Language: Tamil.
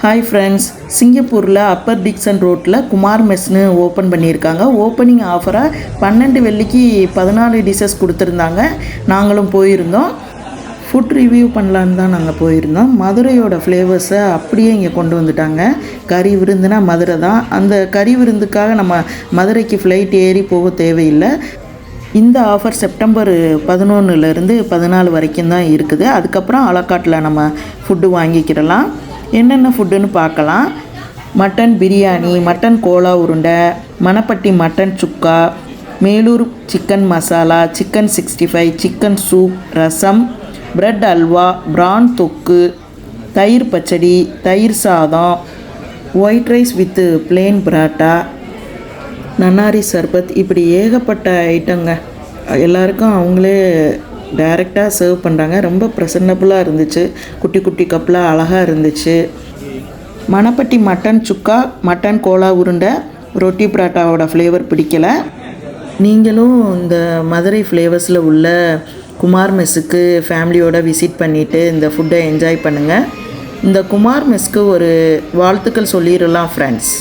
ஹாய் ஃப்ரெண்ட்ஸ், சிங்கப்பூரில் அப்பர் டிக்சன் ரோட்டில் குமார் மெஸ்னு ஓப்பன் பண்ணியிருக்காங்க. ஓப்பனிங் ஆஃபராக 12 வெள்ளிக்கு 14 டிஷ்ஷஸ் கொடுத்துருந்தாங்க. நாங்களும் போயிருந்தோம். ஃபுட் ரிவ்யூ பண்ணலான்னு தான் நாங்கள் போயிருந்தோம். மதுரையோட ஃப்ளேவர்ஸை அப்படியே இங்கே கொண்டு வந்துட்டாங்க. கறி விருந்துனா மதுரை தான். அந்த கறி விருந்துக்காக நம்ம மதுரைக்கு ஃப்ளைட் ஏறி போக தேவையில்லை. இந்த ஆஃபர் செப்டம்பர் 11லேருந்து 14 வரைக்கும் தான் இருக்குது. அதுக்கப்புறம் அலக்காட்டில் நம்ம ஃபுட்டு வாங்கிக்கிடலாம். என்னென்ன ஃபுட்டுன்னு பார்க்கலாம். மட்டன் பிரியாணி, மட்டன் கோலா உருண்டை, Manapatti mutton chukka, Melur chicken masala, chicken 65, chicken soup, rasam, bread halwa, prawn தொக்கு, தயிர் பச்சடி, தயிர் சாதம், white rice with plain parotta, நன்னாரி சர்பத், இப்படி ஏகப்பட்ட ஐட்டங்க. எல்லாருக்கும் அவங்களே டைரெக்டாக சர்வ் பண்ணுறாங்க. ரொம்ப ப்ரெசன்டபுளாக இருந்துச்சு. குட்டி குட்டி கப்பில் அழகாக இருந்துச்சு. மணப்பட்டி மட்டன் சுக்கா, மட்டன் கோலா உருண்டை, ரொட்டி பராட்டாவோட ஃப்ளேவர் பிடிக்கலை. நீங்களும் இந்த மதுரை ஃப்ளேவர்ஸில் உள்ள குமார் மெஸ்ஸுக்கு ஃபேமிலியோட விசிட் பண்ணிவிட்டு இந்த ஃபுட்டை என்ஜாய் பண்ணுங்கள். இந்த குமார் மெஸ்க்கு ஒரு வாழ்த்துக்கள் சொல்லிடலாம் ஃப்ரெண்ட்ஸ்.